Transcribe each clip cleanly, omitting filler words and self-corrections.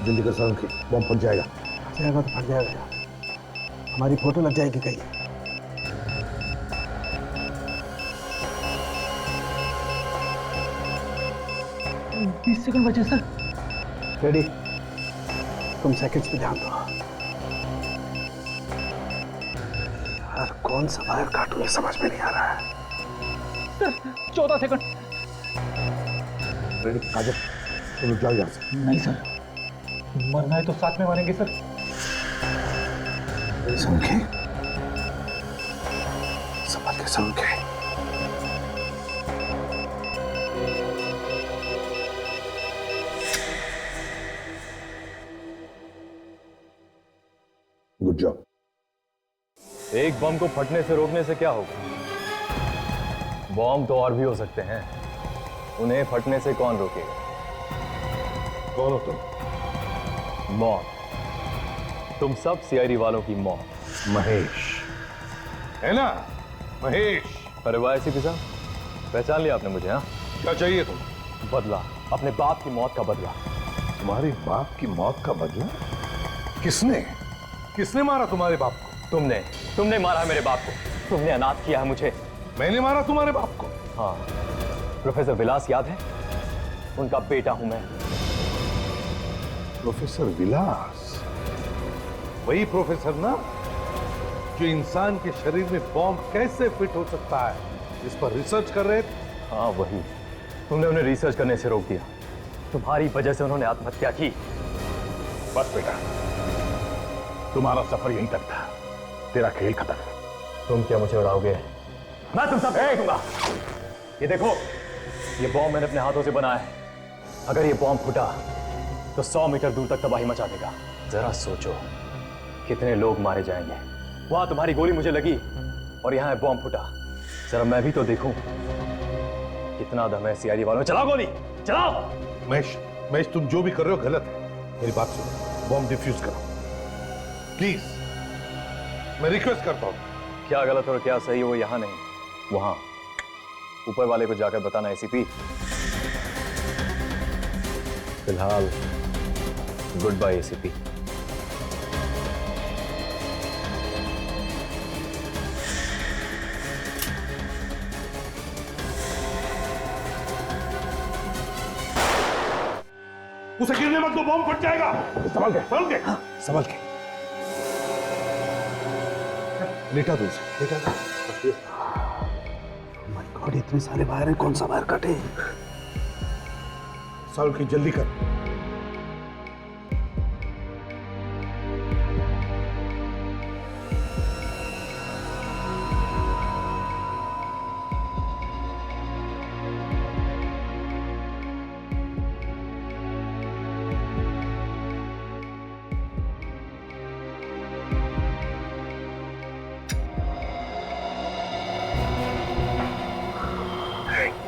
जल्दी कर सारुण की, बॉम्ब फट जाएगा। जाएगा तो फट जाएगा यार, हमारी फोटो लग जाएगी कहीं। बीस सेकंड बचे सर। रेडी, तुम सेकंड्स पे ध्यान दो। यार कौन सा वायर काटूं ये समझ में नहीं आ रहा है। Sir 14 second. रेडी काजल, तुम लोग जाओ यहाँ से। नहीं सर, मरना है तो साथ में मरेंगे सर। समझे? समझ के समझे। Good job. एक बम को फटने से रोकने से क्या होगा? बम तो और भी हो सकते हैं, उन्हें फटने से कौन रोकेगा? कौन हो तुम? मौत। तुम सब सीआईडी वालों की मौत। महेश है ना? महेश। अरे वाह एसीपी साहब, पहचान लिया आपने मुझे? हाँ, क्या चाहिए तुम? बदला, अपने बाप की मौत का बदला। तुम्हारे बाप की मौत का बदला? किसने किसने मारा तुम्हारे बाप को? तुमने मारा है मेरे बाप को। तुमने अनाथ किया है मुझे। मैंने मारा तुम्हारे बाप को? हाँ, प्रोफेसर विलास याद है? उनका बेटा हूं मैं। प्रोफेसर विलास? वही प्रोफेसर ना जो इंसान के शरीर में बॉम्ब कैसे फिट हो सकता है इस पर रिसर्च कर रहे थे? हाँ वही। तुमने उन्हें रिसर्च करने से रोक दिया। तुम्हारी वजह से उन्होंने आत्महत्या की। बस बेटा, तुम्हारा सफर यहीं तक था, तेरा खेल खत्म। तुम क्या मुझे उड़ाओगे? मैं तुम सब देखूंगा। ये देखो, ये बॉम्ब मैंने अपने हाथों से बनाया है। अगर ये बॉम्ब फूटा तो 100 मीटर दूर तक तबाही मचा देगा। जरा सोचो कितने लोग मारे जाएंगे। वहां तुम्हारी गोली मुझे लगी और यहां बॉम्ब फूटा। जरा मैं भी तो देखूं कितना दम है सीआईडी वालों। चलाओ गोली, चलाओ। महेश, तुम जो भी कर रहे हो गलत है। मेरी बात सुनो, बॉम्ब डिफ्यूज करो प्लीज, मैं रिक्वेस्ट करता हूं। क्या गलत और क्या सही हो यहां नहीं, वहां ऊपर वाले को जाकर बताना एसीपी। फिलहाल गुड बाय एसीपी। उसे गिरने मत दो, बॉम्ब फट जाएगा। संभल के, संभल के। हाँ, संभल के। लेटा दो उसे, लेटा दो। माय गॉड, इतने सारे वायर हैं, कौन सा वायर काटे? संभल के, जल्दी कर।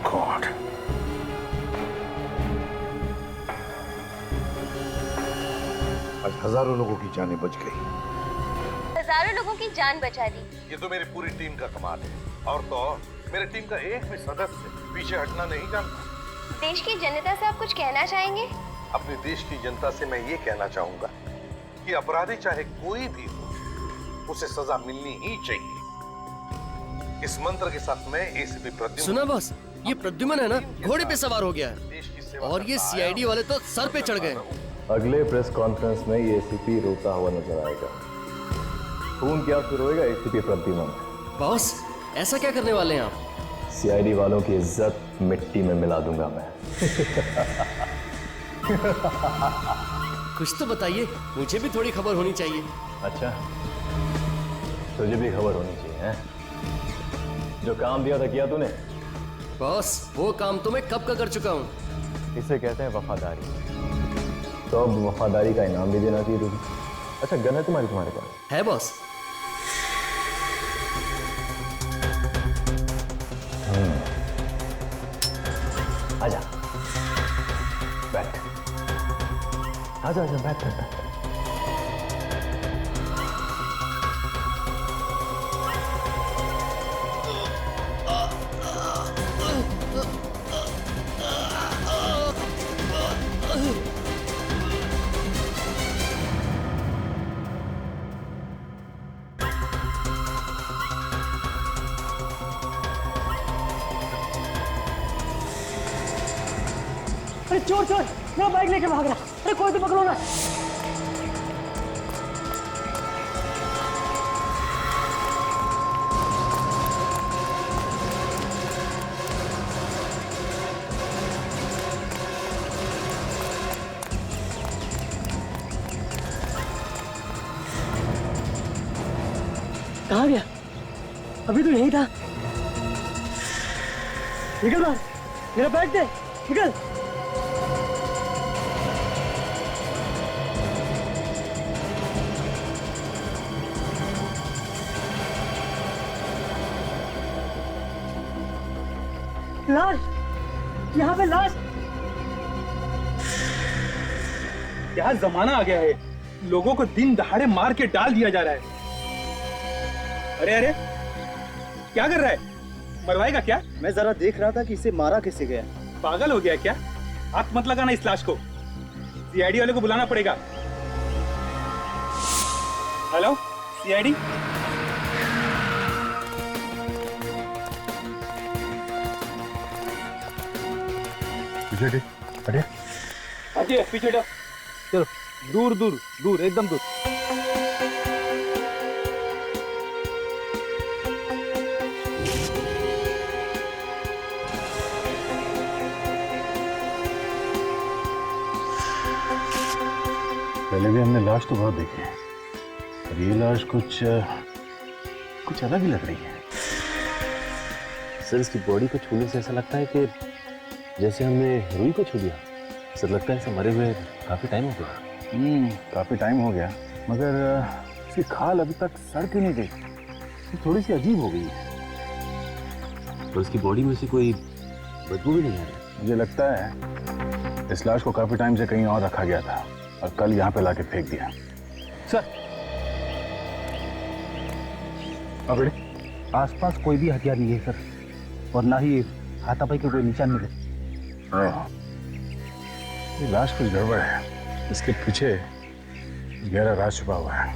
गॉड, आज हजारों लोगों की जानें बच गई। हजारों लोगों की जान बचा दी। ये तो मेरी पूरी टीम का कमाल है। और तो और मेरे टीम का एक भी सदस्य पीछे हटना नहीं जानता। देश की जनता से आप कुछ कहना चाहेंगे? अपने देश की जनता से मैं ये कहना चाहूंगा कि अपराधी चाहे कोई भी हो, उसे सजा मिलनी ही चाहिए। इस मंत्र के साथ मैं एसीपी प्रद्युम्न। सुना बॉस, ये प्रद्युम्न है ना, घोड़े पे सवार हो गया है और ये सीआईडी वाले तो सर पे चढ़ गए। अगले प्रेस कॉन्फ्रेंस में ये एसीपी रोता हुआ नजर आएगा। खून क्या फिर होएगा एसीपी प्रद्युम्न। बॉस, ऐसा क्या करने वाले हैं आप? सीआईडी वालों की इज्जत मिट्टी में मिला दूंगा मैं। कुछ तो बताइए, मुझे भी थोड़ी खबर होनी चाहिए। अच्छा, तुझे भी खबर होनी चाहिए हैं? जो काम दिया था किया तूने? बॉस, वो काम तो मैं कब का कर चुका हूँ। इसे कहते हैं वफादारी। तो अब वफादारी का इनाम भी देना चाहिए तुझे। अच्छा, गन है तुम्हारे पास? है बॉस। आजा, बैठ। आजा आजा, बैठ बैठ। अरे चोर चोर, मेरा बाइक लेके भाग रहा। अरे कोई तो पकड़ो ना। कहाँ गया? अभी तो यही था। निकल बाहर, मेरा बैग दे, निकल। लाश, यहाँ पे लाश। क्या जमाना आ गया है, लोगों को दिन दहाड़े मार के डाल दिया जा रहा है। अरे अरे क्या कर रहा है, मरवाएगा क्या? मैं जरा देख रहा था कि इसे मारा कैसे गया। पागल हो गया क्या? हाथ मत लगाना इस लाश को, सीआईडी वाले को बुलाना पड़ेगा। हेलो सीआईडी, पीछे हटिए। हटिए पीछे हटो। चलो दूर दूर दूर, एकदम दूर। पहले भी हमने लाश तो बहुत देखी है, पर ये लाश कुछ अलग ही लग रही है। सर इसकी बॉडी को छूने से ऐसा लगता है कि जैसे हमने रुई को छू लिया। सर लगता है इसे मरे हुए काफी टाइम हो गया। काफी टाइम हो गया, मगर इसकी खाल अभी तक सड़ क्यों नहीं गई? ये थोड़ी सी अजीब हो गई है। और इसकी बॉडी में से कोई बदबू भी नहीं आ रही। मुझे लगता है इस लाश को काफी टाइम से कहीं और रखा गया था और कल यहाँ पे लाके फेंक दिया। सर अबे आसपास कोई भी हथियार नहीं है सर, और ना ही हाथापाई के कोई निशान मिले। ये लाश कुछ गड़बड़ है, इसके पीछे गहरा राज छुपा हुआ है।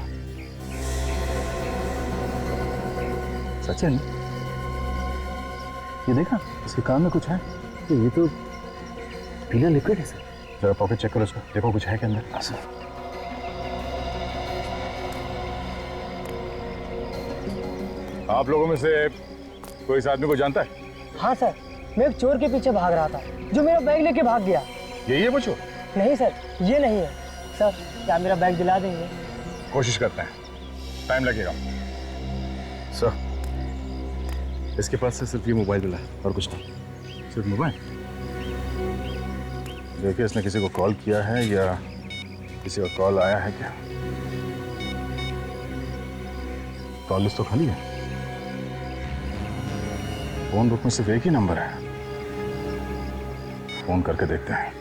सचिन, ये देखा इसके कान में कुछ है। ये तो पीला लिक्विड है सर। जरा पॉकेट चेक करो उसका, देखो कुछ है के अंदर। हाँ सर। आप लोगों में से कोई इस आदमी को जानता है? हाँ सर, मैं एक चोर के पीछे भाग रहा था जो मेरा बैग लेके भाग गया। यही है वो चोर? नहीं सर, ये नहीं है। सर क्या मेरा बैग दिला देंगे? कोशिश करते हैं, टाइम लगेगा। सर इसके पास से सिर्फ ये मोबाइल मिला है और कुछ नहीं। सिर्फ मोबाइल? देखिए इसने किसी को कॉल किया है या किसी का कॉल आया है क्या? कॉल लिस्ट तो खाली है। फोन बुक में सिर्फ एक ही नंबर है, फोन करके देखते हैं।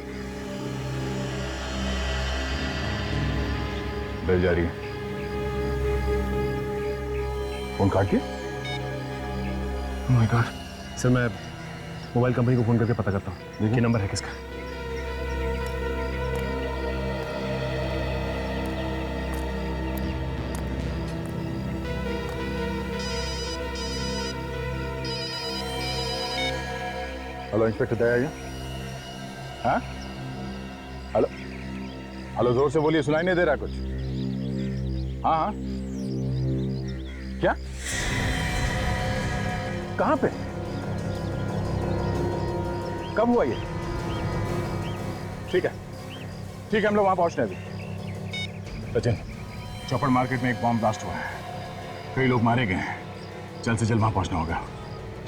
बेल जा रही है, फोन काट दिया। Oh my God. सर मैं मोबाइल कंपनी को फोन करके पता करता हूँ ये नंबर है किसका। हेलो इंस्पेक्टर दया, हाँ? हेलो हेलो, जोर से बोलिए, सुनाई नहीं दे रहा कुछ। हाँ हाँ, क्या? कहाँ पे? कब हुआ ये? ठीक है ठीक है, हम लोग वहां पहुंचने अभी। सचिन, चौपड़ मार्केट में एक बॉम्ब ब्लास्ट हुआ है, कई लोग मारे गए हैं, जल्द से जल्द वहां पहुंचना होगा।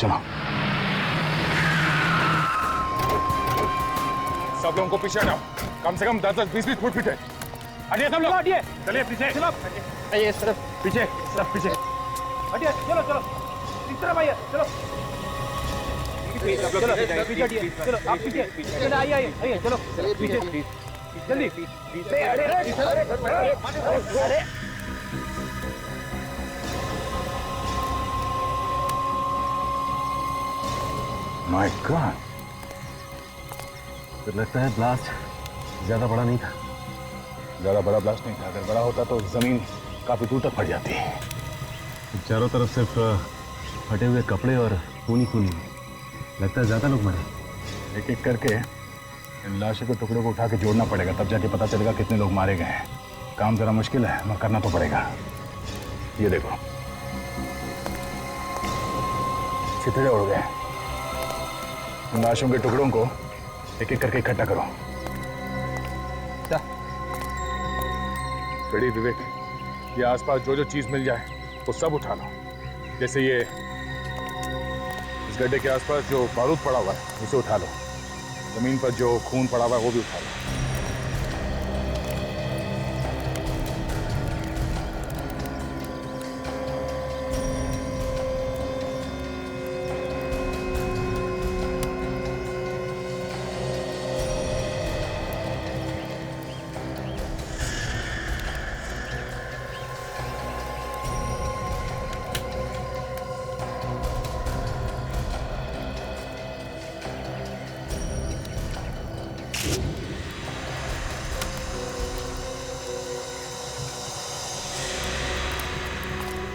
चलो सब लोगों को पीछे हटाओ, कम से कम 10-20 फुट पीछे हटिए सब लोग। हटिए, चलिए पीछे। चलो आइए इस तरफ। पीछे, सब पीछे हटिए। चलो चलो इस तरफ आइए। चलो चलो पीछे हटिए। चलो आप पीछे। चलो आइए आइए आइए। चलो पीछे जल्दी। अरे माय गॉड, तो लगता है ब्लास्ट ज्यादा बड़ा नहीं था। ज्यादा बड़ा ब्लास्ट नहीं था, अगर बड़ा होता तो जमीन काफी दूर तक फट जाती है। चारों तरफ सिर्फ फटे हुए कपड़े और खूनी खूनी, लगता है ज्यादा लोग मरे। एक एक करके इन लाशों के टुकड़ों को उठा के जोड़ना पड़ेगा, तब जाके पता चलेगा कितने लोग मारे गए हैं। काम जरा मुश्किल है मगर करना तो पड़ेगा। ये देखो छितड़े उड़ गए। इन लाशों के टुकड़ों को एक एक करके इकट्ठा करो। रेडी विवेक, ये आसपास जो जो चीज मिल जाए वो सब उठा लो। जैसे ये इस गड्ढे के आसपास जो बारूद पड़ा हुआ है उसे उठा लो। जमीन पर जो खून पड़ा हुआ है वो भी उठा लो।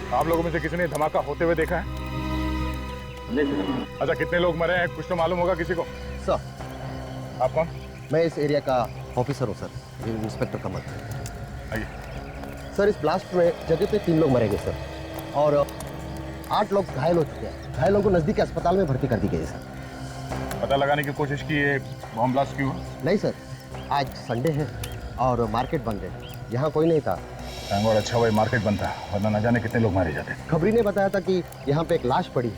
आप लोगों में से किसी ने धमाका होते हुए देखा है? अच्छा, कितने लोग मरे हैं कुछ तो मालूम होगा किसी को? सर, आप कौन? मैं इस एरिया का ऑफिसर हूँ सर, इंस्पेक्टर कमल। आइए। सर, इस ब्लास्ट में जगह पे 3 लोग मरे गए सर, और 8 लोग घायल हो चुके हैं। घायलों को नजदीक अस्पताल में भर्ती कर दी गई है सर। पता लगाने की कोशिश की ये बॉम्ब ब्लास्ट क्यों हुआ? नहीं सर, आज संडे है और मार्केट बंद है, यहाँ कोई नहीं था। और अच्छा भाई मार्केट बनता, वरना न जाने कितने लोग मारे जाते। खबरी ने बताया था कि यहाँ पे एक लाश पड़ी है।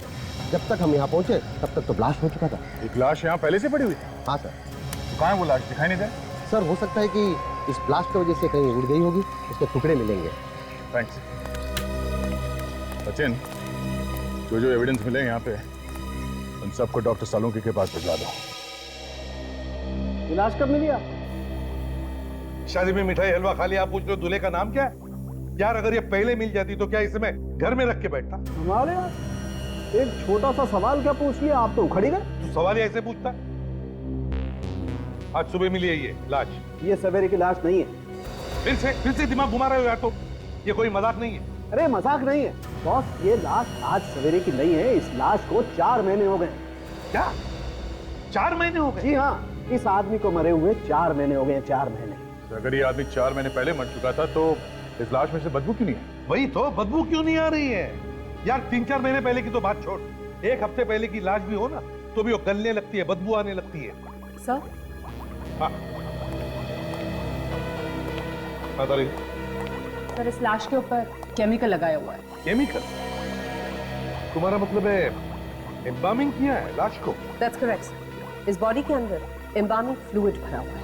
जब तक हम यहाँ पहुँचे तब तक तो ब्लास्ट हो चुका था। एक लाश यहाँ पहले से पड़ी हुई? हाँ सर। तो कहाँ है वो लाश, दिखाई नहीं दे? सर, हो सकता है कि इस ब्लास्ट की वजह से कहीं उड़ गई होगी, उसके टुकड़े मिलेंगे। थैंक्स। सचिन, जो जो एविडेंस मिले यहाँ पे उन सबको डॉक्टर सालुंकी के पास भिजवा दो। इलाज कब मिली? शादी में मिठाई हलवा खा लिया, आप पूछ रहे हो दूल्हे का नाम क्या है? यार अगर ये पहले मिल जाती तो क्या इसे मैं घर में रख के बैठता? हमारे एक छोटा सा सवाल क्या पूछ लिया, आप तो उखड़ी गए। तू सवाल ही ऐसे पूछता? आज सुबह मिली है ये लाश। ये सवेरे की लाश नहीं है। फिर से दिमाग घुमा रहे हो यार, तो ये कोई मजाक नहीं है। अरे मजाक नहीं है बॉस, ये लाश आज सवेरे की नहीं है। इस लाश को 4 महीने हो गए। क्या 4 महीने हो गए? जी हाँ, इस आदमी को मरे हुए 4 महीने हो गए। 4 महीने। अगर ये आदमी 4 महीने पहले मर चुका था तो इस लाश में से बदबू क्यों नहीं है? वही तो, बदबू क्यों नहीं आ रही है यार? 3-4 महीने पहले की तो बात छोड़, 1 हफ्ते पहले की लाश भी हो ना तो भी वो गलने लगती है, बदबू आने लगती है। सर? हाँ सर, इस लाश के ऊपर केमिकल लगाया हुआ है। केमिकल? तुम्हारा मतलब है एम्बामिंग किया है लाश को? That's correct sir. इस बॉडी के अंदर एम्बामिंग फ्लूइड भरा हुआ है।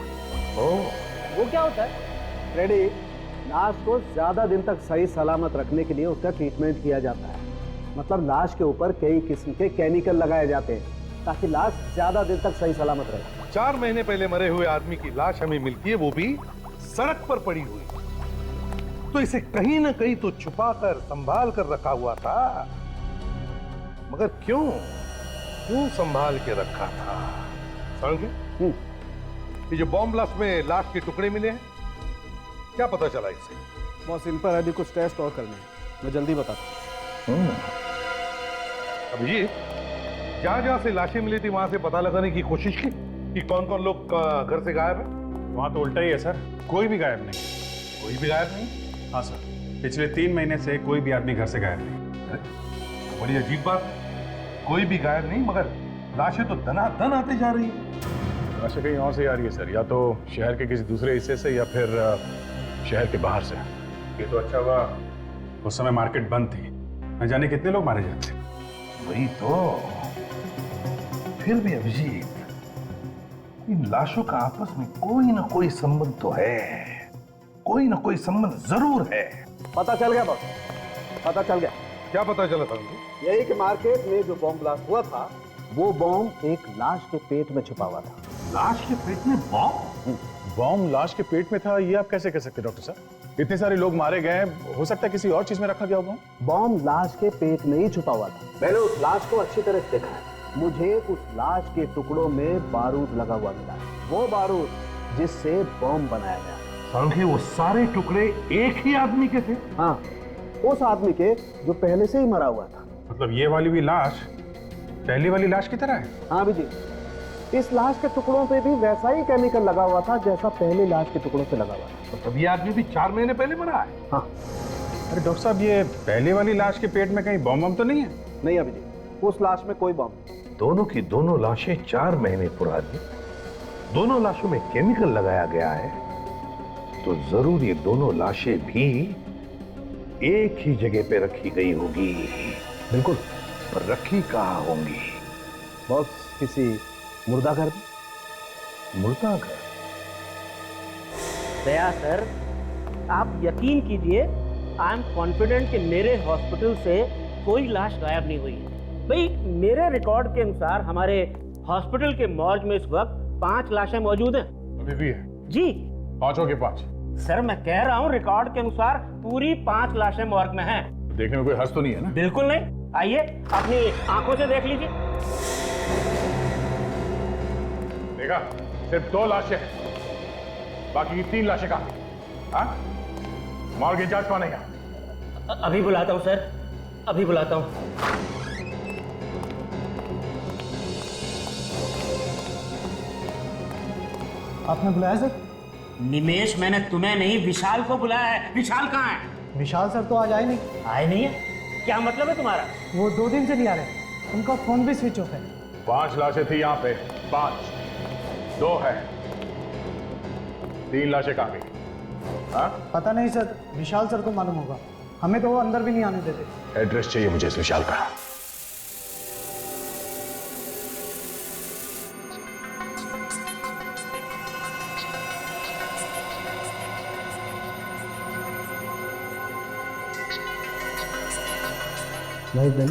ओह, वो क्या होता है? रेडी, लाश को ज्यादा दिन तक सही सलामत रखने के लिए उसका ट्रीटमेंट किया जाता है। मतलब लाश के ऊपर कई किस्म के केमिकल लगाए जाते हैं ताकि लाश ज्यादा दिन तक सही सलामत रहे। 4 महीने पहले मरे हुए आदमी की लाश हमें मिलती है, वो भी सड़क पर पड़ी हुई। तो इसे कहीं ना कहीं तो छुपा कर संभाल कर रखा हुआ था, मगर क्यों संभाल के रखा था? समझे? ये जो बॉम्ब ब्लास्ट में लाश के टुकड़े मिले हैं, क्या पता चला इससे? बॉस, इन पर अभी कुछ टेस्ट और करने हैं, मैं जल्दी बताता हूँ। अभिजीत, जहां से लाशें मिली थी वहां से पता लगाने की कोशिश की कि कौन कौन लोग घर से गायब है? वहाँ तो उल्टा ही है सर, कोई भी गायब नहीं। कोई भी गायब नहीं? हाँ सर, पिछले 3 महीने से कोई भी आदमी घर से गायब नहीं। बड़ी अजीब बात, कोई भी गायब नहीं मगर लाशें तो दनादन आते जा रही है। लाशें कहीं और से आ रही है सर, या तो शहर के किसी दूसरे हिस्से से या फिर शहर के बाहर से। ये तो अच्छा हुआ उस समय मार्केट बंद थी, न जाने कितने लोग मारे जाते। वही तो। फिर भी अभिजीत, इन लाशों का आपस में कोई ना कोई संबंध तो है, कोई ना कोई संबंध जरूर है। पता चल गया बॉस, पता चल गया। क्या पता चला था? यही कि मार्केट में जो बॉम्ब ब्लास्ट हुआ था वो बॉम्ब एक लाश के पेट में छुपा हुआ था। लाश के पेट में बॉम्ब? बॉम्ब लाश के पेट में था, ये आप कैसे कह सकते डॉक्टर साहब? इतने सारे लोग मारे गए, हो सकता है किसी और चीज में रखा गया बॉम्ब। बॉम्ब लाश के पेट में ही छुपा हुआ था। मैंने उस लाश को अच्छी तरह से देखा है। मुझे उस लाश के टुकड़ों में बारूद लगा हुआ मिला, वो बारूद जिससे बॉम्ब बनाया गया। सांखे, वो सारे टुकड़े एक ही आदमी के थे? हाँ, उस आदमी के जो पहले से ही मरा हुआ था। मतलब ये वाली भी लाश पहली वाली लाश की तरह है? हाँ जी, इस लाश के टुकड़ों पे भी वैसा ही केमिकल लगा हुआ था जैसा पहले लाश के टुकड़ों पे लगा हुआ था। तो तब ये आदमी भी 4 महीने पहले मरा है। हाँ। अरे डॉक्टर साहब, ये पहले वाली लाश के पेट में कहीं बम तो नहीं है? नहीं अभिजीत, उस लाश में कोई बम। दोनों की दोनों लाशें 4 महीने पुरानी, दोनों लाशों में केमिकल लगाया गया है, तो जरूर ये दोनों लाशें भी एक ही जगह पे रखी गई होगी। बिल्कुल। पर रखी कहाँ होंगी? बॉस, किसी मुर्दा घर में। मुर्दा घर? दया सर, आप यकीन कीजिए, आई एम कॉन्फिडेंट कि मेरे हॉस्पिटल से कोई लाश गायब नहीं हुई है। भाई, मेरे रिकॉर्ड के अनुसार हमारे हॉस्पिटल के मॉर्ग में इस वक्त 5 लाशें मौजूद हैं। अभी भी है? जी। 5 हो गए 5? सर, मैं कह रहा हूँ रिकॉर्ड के अनुसार पूरी 5 लाशें मॉर्ग में हैं। देखने में कोई हंस तो नहीं है ना? बिल्कुल नहीं। आइए, अपनी आंखों से देख लीजिए। देखा, सिर्फ 2 लाशें हैं, बाकी की 3 लाशें कहाँ? हाँ? मॉर्ग इंचार्ज कौन है यहाँ? अभी बुलाता हूँ सर, अभी बुलाता हूँ। आपने बुलाया सर? निमेश, मैंने तुम्हें नहीं, विशाल को बुलाया है। विशाल कहाँ है? विशाल सर तो आज आए नहीं। आए नहीं है? क्या मतलब है तुम्हारा? वो 2 दिन से नहीं आ रहे, उनका फोन भी स्विच ऑफ है। 5 लाशें थी यहाँ पे, 5, 2 है, 3 लाशें कहाँ गई? हाँ? पता नहीं सर, विशाल सर को मालूम होगा, हमें तो वो अंदर भी नहीं आने देते। एड्रेस चाहिए मुझे इस विशाल का। नहीं नहीं,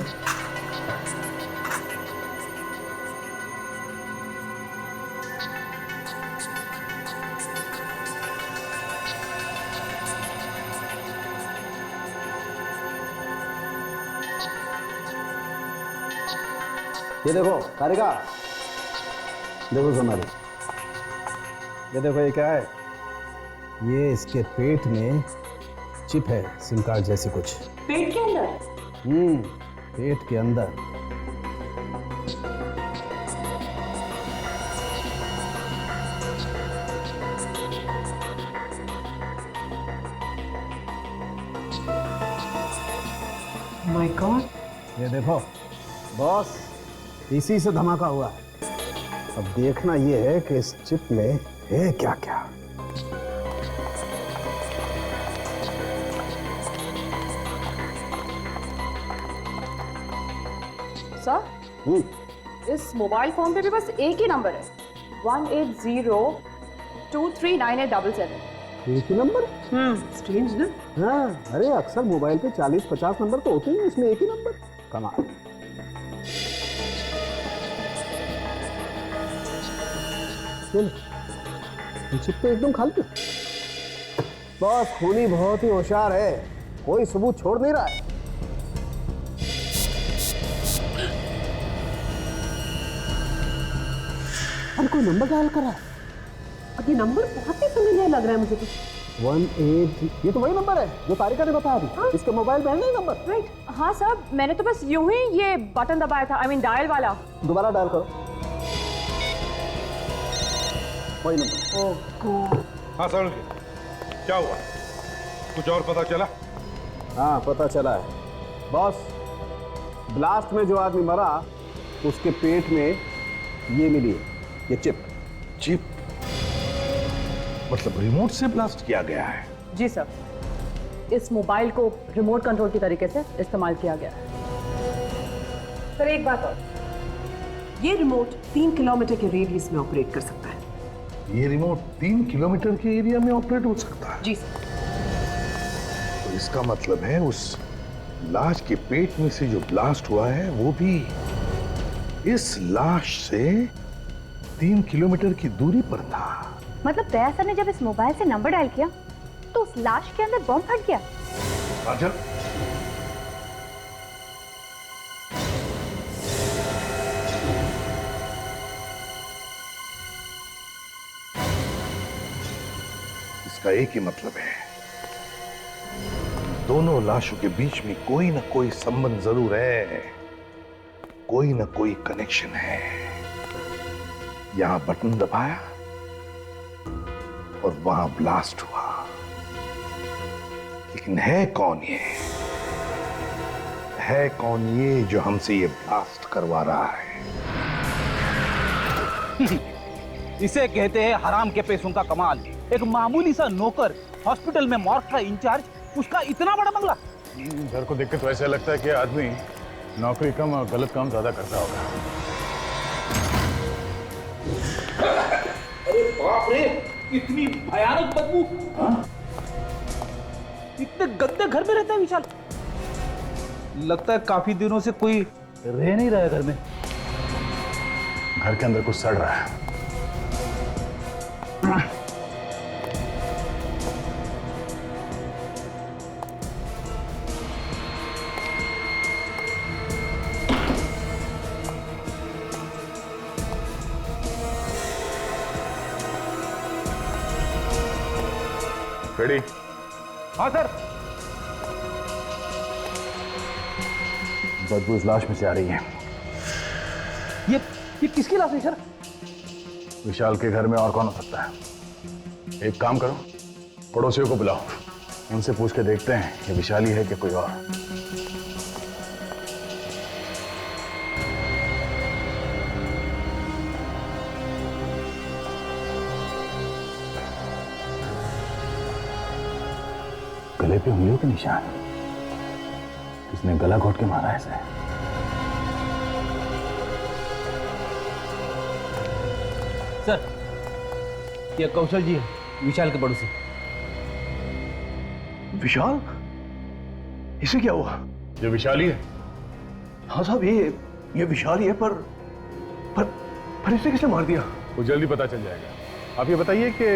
ये देखो तारिका, देखो सोनाली, ये देखो ये क्या है? ये इसके पेट में चिप है, सिम कार्ड जैसी कुछ। पेट के अंदर? पेट के अंदर। My God. ये देखो बॉस, इसी से धमाका हुआ है। अब देखना ये है कि इस चिप में है क्या क्या। सर, इस मोबाइल फोन पे भी बस एक ही नंबर है, 180239877। एक ही नंबर? स्ट्रेंज ना? हाँ, अरे अक्सर मोबाइल पे 40-50 नंबर तो होते हैं, इसमें एक ही नंबर। कमाल। चिप तो एकदम खाली। बॉस, खूनी बहुत ही होशियार है, कोई सबूत छोड़ नहीं रहा है। और कोई नंबर डायल कर रहा है। और ये नंबर बहुत ही फेमिलियर लग रहा है मुझे तो। 18, ये तो वही नंबर है जो तारिका ने बताया थी। हाँ? इसके मोबाइल में है नहीं नंबर? राइट। हाँ सर, मैंने तो बस यूं ही ये बटन दबाया था, आई मीन डायल वाला। दोबारा डायल करो, वही नंबर। ओह गॉड। हाँ सर, क्या हुआ? कुछ और पता चला? हाँ, पता चला है बॉस। ब्लास्ट में जो आदमी मरा, उसके पेट में ये मिली है, ये चिप। चिप मतलब रिमोट से ब्लास्ट किया गया है? जी सर, इस मोबाइल को रिमोट कंट्रोल की तरीके से इस्तेमाल किया गया है। सर एक बात और, ये रिमोट 3 किलोमीटर के रेडियस में ऑपरेट कर सकता है। ये रिमोट 3 किलोमीटर के एरिया में ऑपरेट हो सकता है? जी सर। तो इसका मतलब है उस लाश के पेट में से जो ब्लास्ट हुआ है वो भी इस लाश से 3 किलोमीटर की दूरी पर था। मतलब दया सर ने जब इस मोबाइल से नंबर डायल किया तो उस लाश के अंदर बम फट गया। राजन, इसका एक ही मतलब है, दोनों लाशों के बीच में कोई ना कोई संबंध जरूर है, कोई ना कोई कनेक्शन है। यहां बटन दबाया और वहां ब्लास्ट हुआ। लेकिन है कौन ये? है कौन ये जो हमसे ये ब्लास्ट करवा रहा है? इसे कहते हैं हराम के पैसों का कमाल। एक मामूली सा नौकर हॉस्पिटल में मॉर्ग का इंचार्ज, उसका इतना बड़ा बंगला। घर को देख के तो ऐसा लगता है कि आदमी नौकरी कम और गलत काम ज्यादा करता होगा। अरे बाप रे, इतनी भयानक बदबू। इतने गंदे घर में रहता है विशाल। लगता है काफी दिनों से कोई रह नहीं रहा है घर में। घर के अंदर कुछ सड़ रहा है। रेडी? हाँ सर। बदबू इस लाश में से आ रही है। ये किसकी लाश है सर? विशाल के घर में और कौन हो सकता है? एक काम करो, पड़ोसियों को बुलाओ, उनसे पूछ के देखते हैं ये विशाल ही है कि कोई और। गले पे उंगलियों के निशान। किसने गला घोट के मारा है इसे? सर, ये कौशल जी है, विशाल के पड़ोसी। विशाल? इसे क्या हुआ? ये विशाल ही है। हाँ साहब, ये विशाल ही है, पर इसे किसने मार दिया? वो जल्दी पता चल जाएगा। आप ये बताइए कि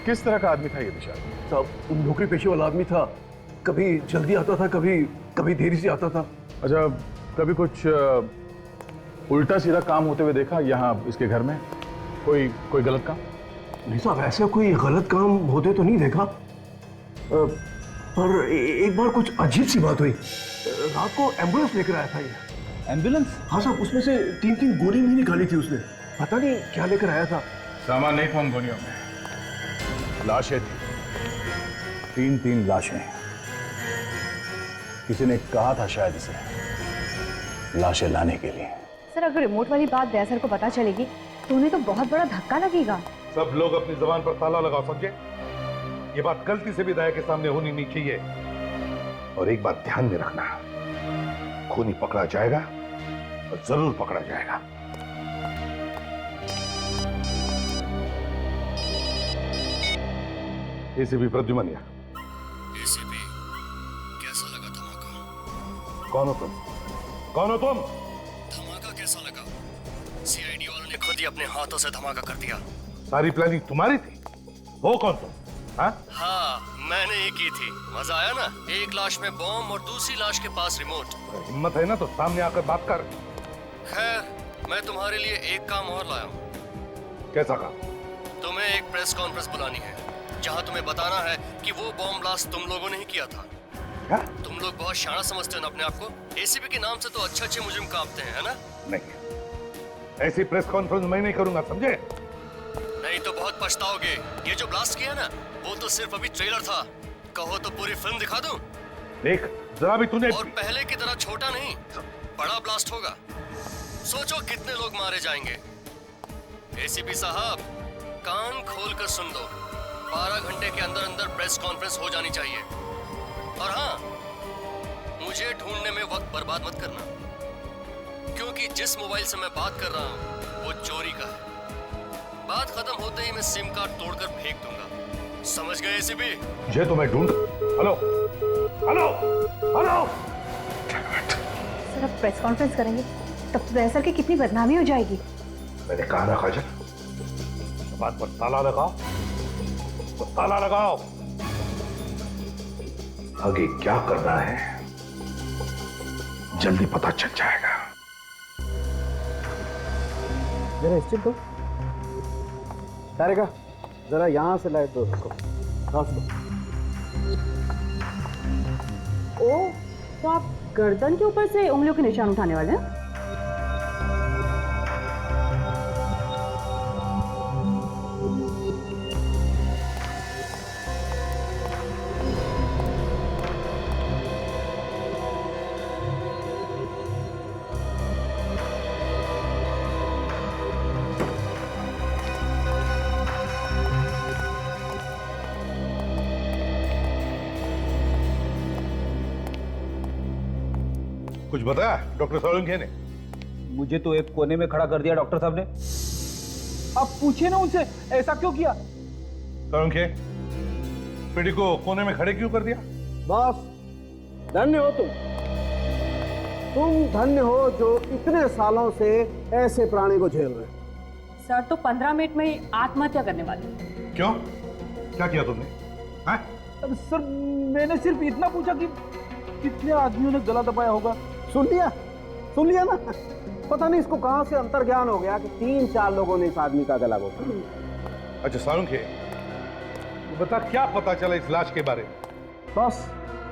किस तरह का आदमी था ये विशाल? साहब, नौकरी पेशे वाला आदमी था। कभी जल्दी आता था, कभी देरी से आता था। अच्छा, कभी कुछ उल्टा सीधा काम होते हुए देखा यहाँ इसके घर में? कोई गलत काम? नहीं साहब, ऐसा कोई गलत काम होते तो नहीं देखा। पर एक बार कुछ अजीब सी बात हुई। रात को एम्बुलेंस लेकर आया था ये। एम्बुलेंस? हाँ साहब, उसमें से 3-3 गोली भी निकाली थी उसने। पता नहीं क्या लेकर आया था। सामान नहीं था उन गोलियों में, लाशें थी। 3-3 लाशें। किसी ने कहा था शायद इसे लाशें लाने के लिए। सर, अगर रिमोट वाली बात दया सर को पता चलेगी तो उन्हें तो बहुत बड़ा धक्का लगेगा। सब लोग अपनी जबान पर ताला लगाओ, समझे? ये बात गलती से भी दया के सामने होनी नहीं चाहिए। और एक बात ध्यान में रखना, खूनी पकड़ा जाएगा और जरूर पकड़ा जाएगा। एसीपी प्रद्युमन। एसीपी, कैसा लगा धमाका? कौन हो तुम? कौन हो तुम? धमाका कैसा लगा? सीआईडी वालों ने खुद ही अपने हाथों से धमाका कर दिया। सारी प्लानिंग तुम्हारी थी? हो कौन तुम? हाँ, मैंने ही की थी। मजा आया ना? एक लाश में बॉम्ब और दूसरी लाश के पास रिमोट। हिम्मत है ना तो सामने आकर बात कर। खैर, मैं तुम्हारे लिए एक काम और लाया हूँ। कैसा काम? तुम्हें एक प्रेस कॉन्फ्रेंस बुलानी है, जहाँ तुम्हें बताना है कि वो बॉम्ब ब्लास्ट तुम लोगों ने ही किया था। क्या? तुम लोग बहुत शाना समझते हो ना अपने आप को। एसीपी के नाम से तो अच्छे मुजरिम कांपते हैं, है ना? नहीं, ऐसी प्रेस कॉन्फ्रेंस मैं नहीं करूंगा, समझे? नहीं तो बहुत पछताओगे। ये जो ब्लास्ट किया ना, वो तो सिर्फ अभी ट्रेलर था। कहो तो पूरी फिल्म दिखा दूं? देख, जरा भी तूने। और पहले की तरह छोटा नहीं, बड़ा ब्लास्ट होगा। सोचो कितने लोग मारे जाएंगे। एसीपी साहब, कान खोल कर सुन लो। 12 घंटे के अंदर अंदर प्रेस कॉन्फ्रेंस हो जानी चाहिए। और हाँ, मुझे ढूंढने में वक्त बर्बाद मत करना, क्योंकि जिस मोबाइल से मैं बात कर रहा हूँ वो चोरी का है। बात खत्म होते ही मैं सिम कार्ड तोड़कर फेंक दूंगा। समझ गए एसीपी? ये तो मैं ढूंढ। Hello hello hello. सर, अब प्रेस कॉन्फ्रेंस करेंगे तब तो दया सर की कितनी बदनामी हो जाएगी। मैंने कहा ना काजल, बात पर ताला लगाओ तो ताला लगाओ। आगे क्या करना है जल्दी पता चल जाएगा। जरा स्टिक दो। तारिका, जरा यहां से लाइट दो उसको। ओ, तो आप गर्दन के ऊपर से उंगलियों के निशान उठाने वाले हैं? कुछ बताया डॉक्टर सोलंकी ने? मुझे तो एक कोने में खड़ा कर दिया डॉक्टर साहब ने। आप पूछिए ना उनसे ऐसा क्यों किया। सोलंकी, बेटी को कोने में खड़े क्यों कर दिया? बॉस, धन्य हो तुम धन्य हो जो इतने सालों से ऐसे प्राणी को झेल रहे। सर तो 15 मिनट में ही आत्महत्या करने वाले। क्यों? क्या किया तुमने? हाँ? सर मैंने सिर्फ इतना पूछा कि कितने आदमियों ने गला दबाया होगा। सुन लिया ना। पता नहीं इसको कहां से अंतर्ज्ञान हो गया कि 3-4 लोगों ने इस आदमी का गला घोटा। अच्छा सोलंकी, बता क्या पता चला इस लाश के बारे में? बस,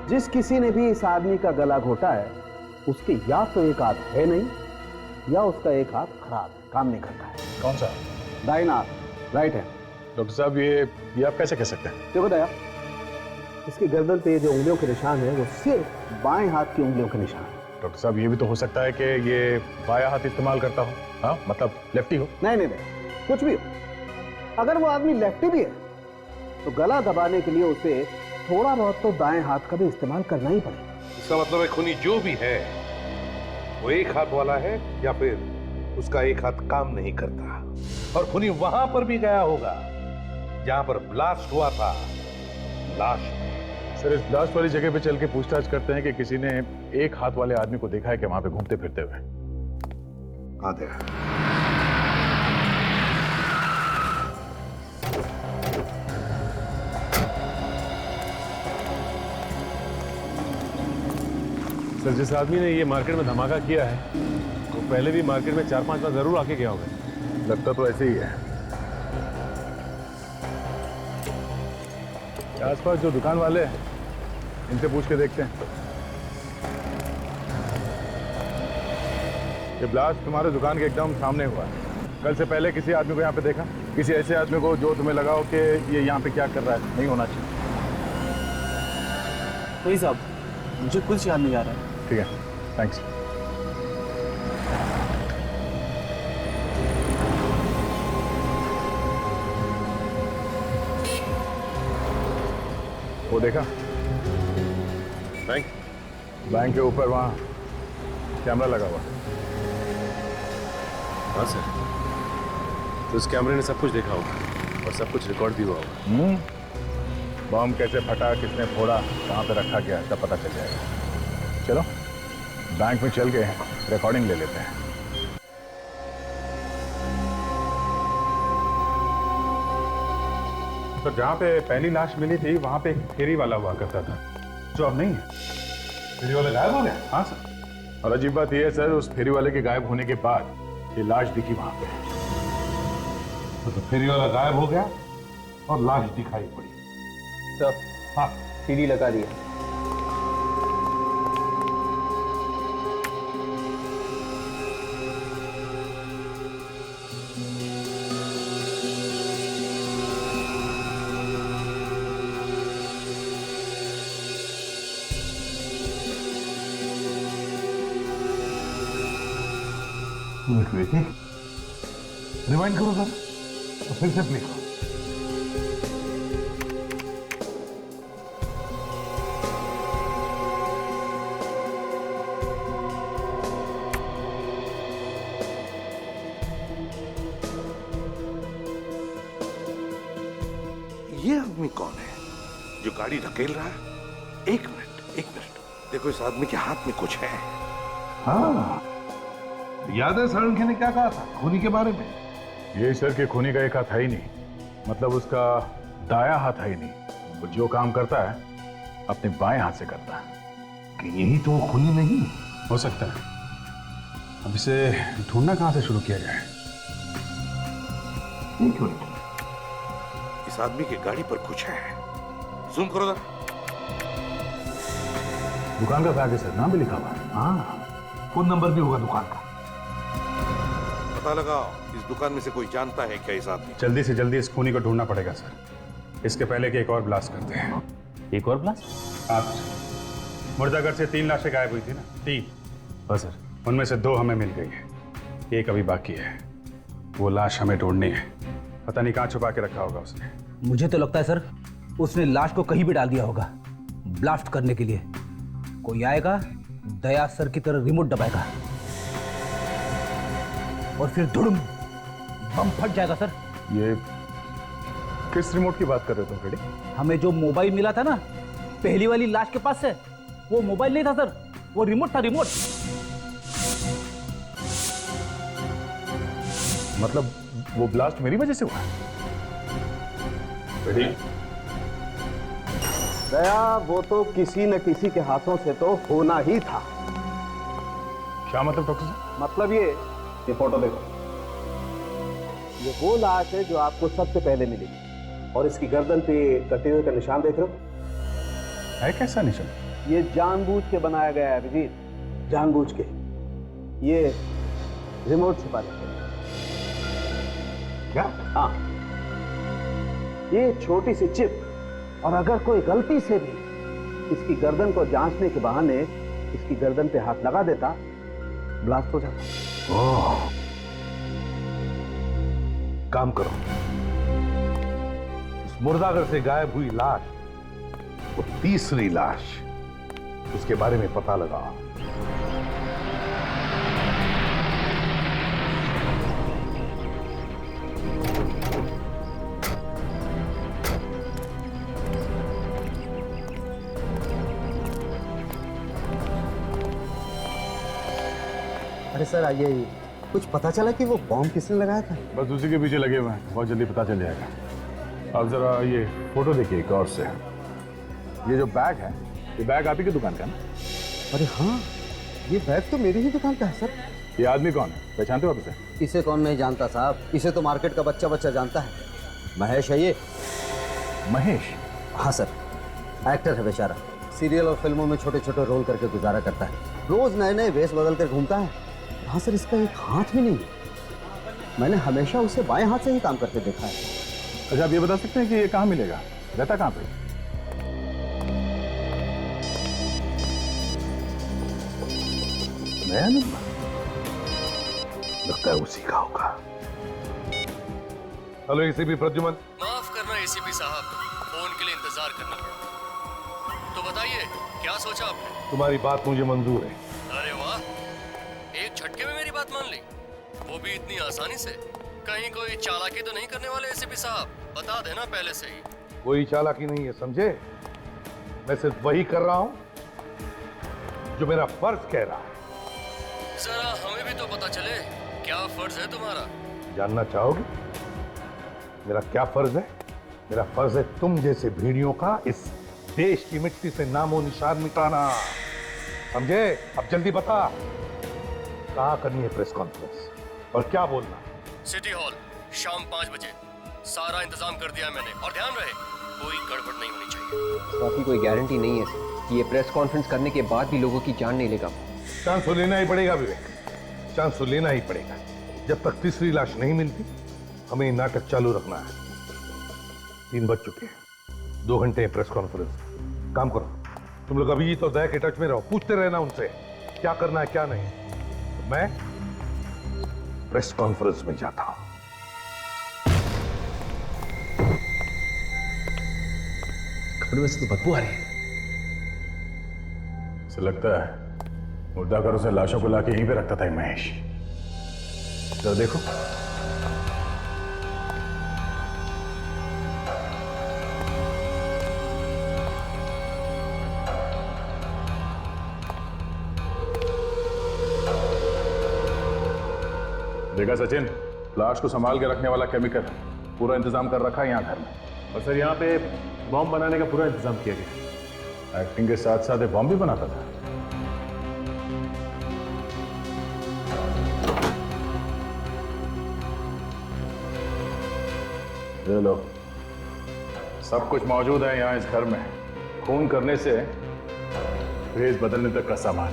जिस किसी ने भी इस आदमी का गला घोटा है उसके या तो एक हाथ है नहीं या उसका एक हाथ खराब है, काम नहीं करता है। कौन सा? दाहिना हाथ, राइट है। डॉक्टर साहब ये आप कैसे कह सकते हैं? देखो दया, इसकी गर्दन पे जो उंगलियों के निशान है वो सिर्फ बाएं हाथ की उंगलियों के निशान है। डॉक्टर साहब ये भी तो हो सकता है कि ये बायां हाथ इस्तेमाल करता हो। हाँ, मतलब लेफ्टी हो। नहीं, कुछ भी हो। अगर वो आदमी लेफ्टी भी है तो गला दबाने के लिए उसे थोड़ा बहुत तो दाएं हाथ का भी इस्तेमाल करना ही पड़ेगा। इसका मतलब है खूनी जो भी है वो एक हाथ वाला है या फिर उसका एक हाथ काम नहीं करता। और खूनी वहां पर भी गया होगा जहां पर ब्लास्ट हुआ था, लाश। सर इस ब्लास्ट वाली जगह पे चल के पूछताछ करते हैं कि किसी ने एक हाथ वाले आदमी को देखा है कि वहां पे घूमते फिरते हुए। हाँ दया, सर जिस आदमी ने ये मार्केट में धमाका किया है वो पहले भी मार्केट में 4-5 बार जरूर आके गया होगा। लगता तो ऐसे ही है। आसपास जो दुकान वाले हैं इनसे पूछ के देखते हैं। ये ब्लास्ट तुम्हारे दुकान के एकदम सामने हुआ है। कल से पहले किसी आदमी को यहाँ पे देखा? किसी ऐसे आदमी को जो तुम्हें लगा हो कि ये यहाँ पे क्या कर रहा है? नहीं होना चाहिए। वही साहब, मुझे कुछ याद नहीं आ रहा है। ठीक है, थैंक्स। वो देखा बैंक के ऊपर वहां कैमरा लगा हुआ। हाँ सर, तो उस कैमरे ने सब कुछ देखा होगा और सब कुछ रिकॉर्ड भी हुआ होगा। बम कैसे फटा, किसने फोड़ा, कहाँ पे रखा गया, सब पता चल जाएगा। चलो बैंक में चल के रिकॉर्डिंग ले लेते हैं। तो जहाँ पे पहली लाश मिली थी वहां पे एक फेरी वाला हुआ करता था जो अब नहीं है। फेरी वाला गायब हो गया? हाँ सर, और अजीब बात यह है सर, उस फेरी वाले के गायब होने के बाद ये लाश दिखी वहां पे। तो फेरी वाला गायब हो गया और लाश दिखाई पड़ी। सर हाँ, सीडी लगा दिया। रिवाइंड करो सर, तो फिर से प्ले करो। ये आदमी कौन है जो गाड़ी धकेल रहा है? एक मिनट, देखो इस आदमी के हाथ में कुछ है। हाँ, याद है सोलंकी ने क्या कहा था खूनी के बारे में? ये सर के खूनी का एक हाथ है ही नहीं, मतलब उसका दायां हाथ है ही नहीं। वो जो काम करता है अपने बाएं हाथ से करता है। कि यही तो वो खूनी नहीं हो सकता है। अब इसे ढूंढना कहां से शुरू किया जाए? एक मिनट, इस आदमी की गाड़ी पर कुछ है। जूम करो जरा। दुकान का आगे सर नाम भी लिखा हुआ है। हाँ, फोन नंबर भी होगा दुकान का। पता लगाओ इस दुकान में से कोई जानता है क्या इस आदमी? जल्दी से जल्दी इस खूनी को ढूंढना पड़ेगा सर। इसके पहले कि एक और ब्लास्ट करते हैं। एक और ब्लास्ट? आप मुर्दाघर से 3 लाशें गायब हुई थी ना? 3। हाँ सर। उनमें से 2 हमें मिल गई है, एक अभी बाकी है। वो लाश हमें ढूंढनी है। पता नहीं कहाँ छुपा के रखा होगा उसने। मुझे तो लगता है सर उसने लाश को कहीं भी डाल दिया होगा ब्लास्ट करने के लिए। कोई आएगा दया सर की तरह रिमोट दबाएगा और फिर धुड़ुम बम फट जाएगा सर। ये किस रिमोट की बात कर रहे हो तुम फ्रेडी? हमें जो मोबाइल मिला था ना पहली वाली लाश के पास से, वो मोबाइल नहीं था सर, वो रिमोट था, रिमोट। मतलब वो ब्लास्ट मेरी वजह से हुआ? फ्रेडी, दया वो तो किसी न किसी के हाथों से तो होना ही था। क्या मतलब डॉक्टर साहब? मतलब ये फोटो देखो, ये वो लाश है जो आपको सबसे पहले मिलेगी। और इसकी गर्दन पे कटे हुए का निशान देख रहे हो? है कैसा निशान? ये जानबूझ के बनाया गया है अभिजीत, जानबूझ के। ये रिमोट छिपा रखा है। क्या? हाँ, ये छोटी सी चिप, और अगर कोई गलती से भी इसकी गर्दन को जांचने के बहाने इसकी गर्दन पे हाथ लगा देता, ब्लास्ट हो जाता। ओह, काम करो, इस मुर्दाघर से गायब हुई लाश, वो तीसरी लाश, उसके बारे में पता लगाओ। अरे सर आइए, कुछ पता चला कि वो बॉम्ब किसने लगाया था? बस उसी के पीछे लगे हुए हैं, बहुत जल्दी पता चल जाएगा। अब जरा ये फोटो देखिए एक और से। ये जो बैग है, ये बैग आप ही की दुकान का ना? अरे हाँ, ये बैग तो मेरी ही दुकान का है सर। ये आदमी कौन है, पहचानते हो आप इसे? इसे कौन नहीं जानता साहब, इसे तो मार्केट का बच्चा बच्चा जानता है। महेश है ये। महेश? हाँ सर, एक्टर है बेचारा, सीरियल और फिल्मों में छोटे छोटे रोल करके गुजारा करता है, रोज नए नए वेश बदल कर घूमता है। हाँ सर, इसका एक हाथ भी नहीं है, मैंने हमेशा उसे बाएं हाथ से ही काम करते देखा है। अच्छा, आप ये बता सकते हैं कि ये कहाँ मिलेगा, रहता कहाँ पे? नया नंबर लगता है उसी का होगा। Hello ACP Pradyuman. माफ करना एसीपी साहब, फोन के लिए इंतजार करना पड़ा। तो बताइए क्या सोचा आपने? तुम्हारी बात मुझे मंजूर है। अरे वाह, एक झटके में मेरी बात मान ली, वो भी इतनी आसानी से। कहीं कोई चालाकी तो नहीं करने वाले एसीपी साहब? बता देना पहले से ही। कोई चालाकी नहीं है, समझे? मैं सिर्फ वही कर रहा हूं जो मेरा फर्ज कह रहा है। जरा हमें भी तो पता चले, क्या फर्ज है तुम्हारा? जानना चाहोगे मेरा क्या फर्ज है? मेरा फर्ज है तुम जैसे भेड़ियों का इस देश की मिट्टी से नामो निशान मिटाना, समझे? अब जल्दी बता, कहाँ करनी है प्रेस कॉन्फ्रेंस और क्या बोलना? सिटी हॉल, शाम 5 बजे। सारा इंतजाम कर दिया मैंने, और ध्यान रहे कोई गड़बड़ नहीं होनी चाहिए। बाकी कोई गारंटी नहीं है कि ये प्रेस कॉन्फ्रेंस करने के बाद भी लोगों की जान नहीं लेगा। चांस तो लेना ही पड़ेगा विवेक, चांस तो लेना ही पड़ेगा। जब तक तीसरी लाश नहीं मिलती हमें नाटक चालू रखना है। 3 बज चुके हैं, 2 घंटे प्रेस कॉन्फ्रेंस। काम करो, तुम लोग अभी तो दया के टच में रहो, पूछते रहना उनसे क्या करना है क्या नहीं। तो मैं प्रेस कॉन्फ्रेंस में जाता हूं। कपड़े में से तो बदबू आ रही है। ऐसा लगता है मुर्दाघरों से लाशों को लाके यहीं पे रखता था ये महेश। जरा देखो। देखा सचिन, लाश को संभाल के रखने वाला केमिकल पूरा इंतजाम कर रखा है यहाँ घर में। और सर यहाँ पे बॉम्ब बनाने का पूरा इंतजाम किया गया। एक्टिंग के साथ साथ बॉम्ब भी बनाता था। ये लो, सब कुछ मौजूद है यहाँ इस घर में। खून करने से भेष बदलने तक का सामान।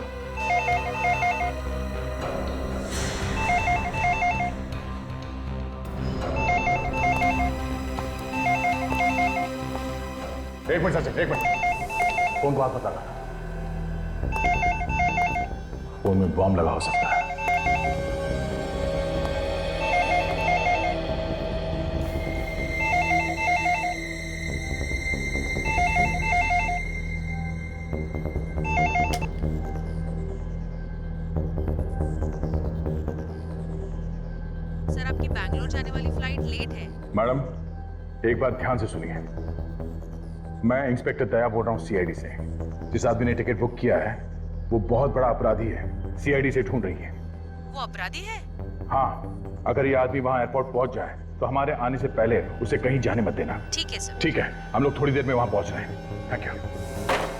एक मिनट सचिन, एक मिनट। फोन को हाथ मत लगा, फोन में बॉम्ब लगा हो सकता है। मैडम, एक बात ध्यान से सुनिए। मैं इंस्पेक्टर दया बोल रहा हूँ सीआईडी से। जिस आदमी ने टिकट बुक किया है वो बहुत बड़ा अपराधी है, सीआईडी से ढूंढ रही है। वो अपराधी है? हाँ, अगर ये आदमी वहां एयरपोर्ट पहुंच जाए तो हमारे आने से पहले उसे कहीं जाने मत देना। ठीक है सर। ठीक है, हम लोग थोड़ी देर में वहां पहुंच रहे हैं। Thank you.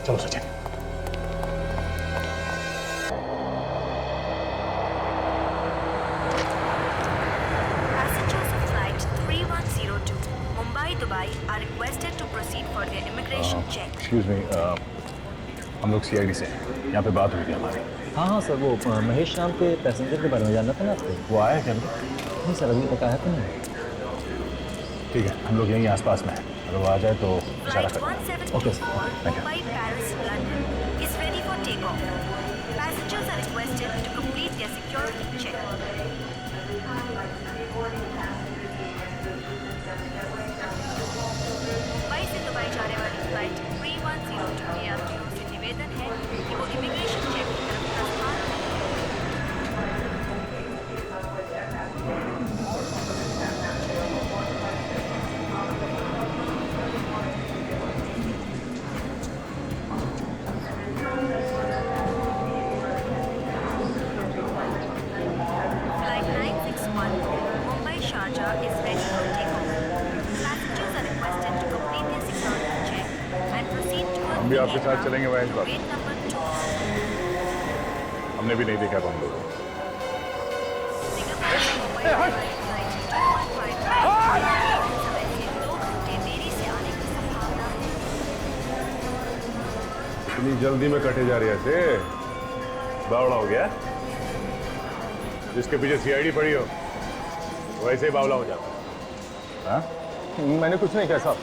चलो Sachin. Passengers of flight 3102 Mumbai Dubai are requested to proceed for their immigration check. Excuse me, हम लोग सीआईडी से हैं। यहाँ पे बात हुई थी हमारी। हाँ हाँ सर, वो महेश शाम के पैसेंजर के बारे में जानना था ना आपको। वो आया क्या? नहीं सर, अभी तक आया तो नहीं। ठीक है, हम लोग यहीं आसपास में हैं। अगर वो आ जाए तो इशारा Flight करें। 174 okay sir, thank you. Mumbai Paris London is ready for takeoff. Passengers are requested to complete their security check. Mumbai से दुबई जाने वाली फ्लाइट 3102 के यात्रियों से निवेदन है कि वो इमिग्रेशन चेक की तरफ प्रस्थान करें। Flight 961 Mumbai Sharjah is ready for takeoff. Passengers are requested to complete their security check and proceed towards हम भी आपके साथ चलेंगे महेश बाबू। gate number 2. हमने भी नहीं देखा हम लोग। Singapore से मुंबई flight 2155 समय से 2 घंटे देरी से आने की संभावना है। इतनी जल्दी में कटे जा रही है ऐसे? बावड़ा हो गया? जिसके पीछे सीआईडी पड़ी हो वैसे ही बावला हो जाता है। हाँ? मैंने कुछ नहीं कहा साहब।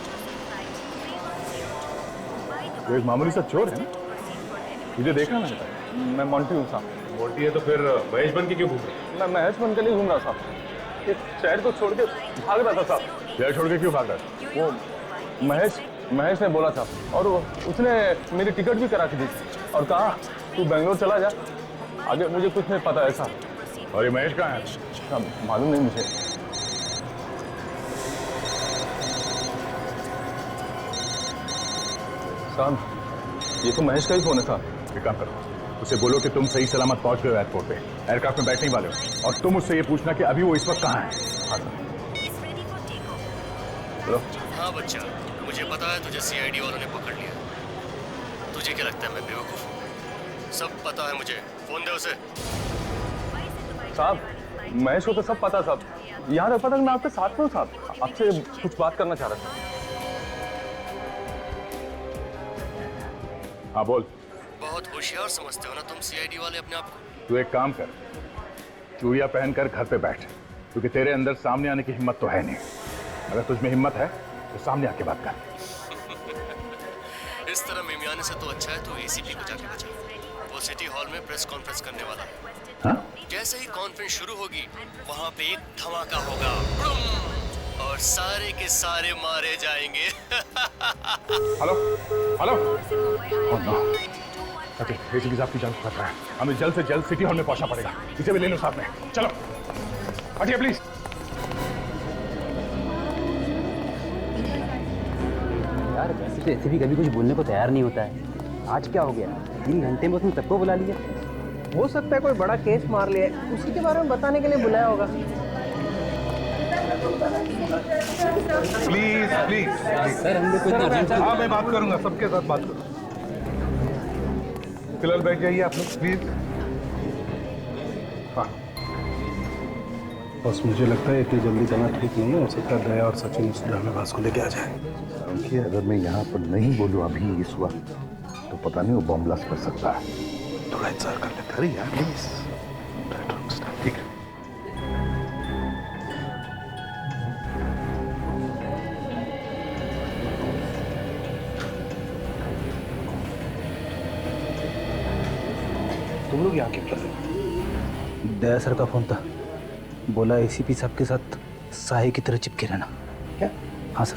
वो एक मामूली सा चोर है ना? मुझे देखा मैंने। मैं मोंटी हूँ साहब। मोटी है तो फिर महेश बन के क्यों घूम रहे? मैं महेश बन के लिए घूम रहा साहब। एक शहर को छोड़ के भाग रहा था साहब। शहर छोड़ के क्यों भाग रहा था? वो महेश ने बोला था और उसने मेरी टिकट भी करा के दी और कहा तू बेंगलोर चला जा, आगे मुझे कुछ नहीं पता है साहब। और ये महेश कहाँ है? मालूम नहीं मुझे। साहब, ये तो महेश का ही फोन है साहब। एक काम करो, उसे बोलो कि तुम सही सलामत पहुंच गए एयरपोर्ट पे, एयरक्राफ्ट में बैठने ही वाले हो, और तुम उससे ये पूछना कि अभी वो इस वक्त कहाँ है। हाँ सर। हेलो। हाँ बच्चा, मुझे पता है तुझे सीआईडी वालों ने पकड़ लिया। तुझे क्या लगता है मैं बेवकूफ हूँ? सब पता है मुझे। फोन दे उसे। साहब, महेश को तो सब पता साहब। यहाँ रहा था कि मैं आपके साथ में हूँ साहब। आपसे कुछ बात करना चाह रहा था। हाँ बोल। बहुत होशियार समझते हो ना तुम सीआईडी वाले अपने आप को। तू एक काम कर, चूड़िया पहनकर घर पे बैठ, क्योंकि तेरे अंदर सामने आने की हिम्मत तो है नहीं। अगर तुझमें हिम्मत है तो सामने आके बात कर। इस तरह मिमियाने से तो अच्छा है तू एसीपी को जाके बचा। वो सिटी हॉल में प्रेस कॉन्फ्रेंस करने वाला है। हाँ? जैसे ही कॉन्फ्रेंस शुरू होगी वहां पे एक धमाका होगा और सारे के सारे मारे जाएंगे। Hello hello. Oh no, ACP साहब की जान को खतरा है। हमें जल्द से जल्द सिटी हॉल में पहुंचना पड़ेगा। इसे भी ले लो साथ में। चलो हटिए प्लीज। यार वैसे तो एसीपी कभी कुछ बोलने को तैयार नहीं होता है। आज क्या हो गया? 3 घंटे में उसने सबको बुला लिया। हो सकता है कोई बड़ा केस मार लिया, उसी के बारे में बताने के लिए बुलाया होगा। प्लीज प्लीज सर, हम लोग को इतना urgent- हाँ मैं बात करूंगा, सबके साथ बात करूंगा। फिलहाल बैठ जाइए आप लोग प्लीज। हाँ बस मुझे लगता है इतनी जल्दी जाना ठीक नहीं है। हो सकता है दया और सचिन उस ड्रामेबाज को लेके आ जाए। देखिए, अगर मैं यहाँ पर नहीं बोलूँ अभी इस वक्त तो पता नहीं वो बॉम्ब ब्लास्ट कर सकता है। थोड़ा इंतजार कर लेते। अरे यार प्लीज, ठीक है। तुम लोग यहाँ क्यों कर रहे हो? दया सर का फोन था, बोला एसीपी साहब के साथ साहे की तरह चिपके रहना। क्या? हाँ सर।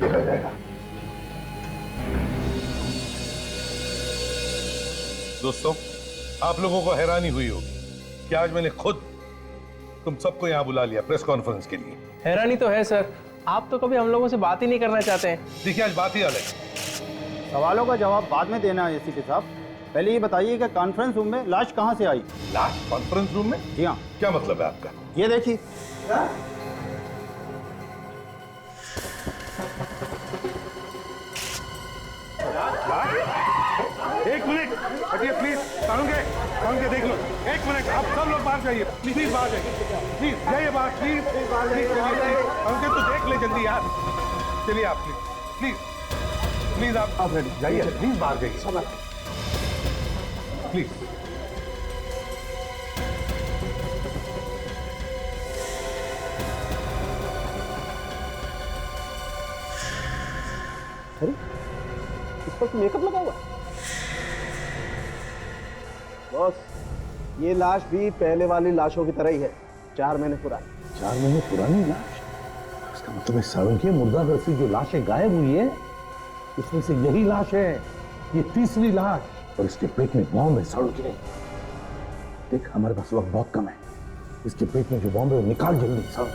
देखा जाएगा। दोस्तों, आप लोगों को हैरानी हुई होगी कि आज मैंने खुद तुम सबको यहाँ बुला लिया प्रेस कॉन्फ्रेंस के लिए? हैरानी तो है सर, आप तो कभी हम लोगों से बात ही नहीं करना चाहते हैं। देखिए आज बात ही अलग। सवालों का जवाब बाद में देना है एसीपी साहब, पहले ये बताइए कि कॉन्फ्रेंस रूम में लाश कहाँ से आई? लाश कॉन्फ्रेंस रूम में? जी हाँ। क्या मतलब है आपका? ये देखिए। एक मिनट हटिए प्लीज, साउंड के देख लो। एक मिनट, आप सब लोग बाहर जाइए प्लीज, बाहर जाइए प्लीज, जाइए बाहर प्लीज, साउंड तो देख ले जल्दी यार। चलिए आप प्लीज प्लीज आप जाइए प्लीज, बाहर जाइए प्लीज। अरे इस पर मेकअप लगा हुआ है। बॉस, ये लाश भी पहले वाली लाशों की तरह ही है, 4 महीने पुरानी। 4 महीने पुरानी लाश? इसका मतलब है सावन के मुर्दाघर से जो लाशें गायब हुई है उसमें से यही लाश है। ये तीसरी लाश, और इसके पेट में बॉम्ब है। सावन के देख, हमारे पास वक्त बहुत कम है, इसके पेट में जो बॉम्ब है वो निकाल जल्दी। सावन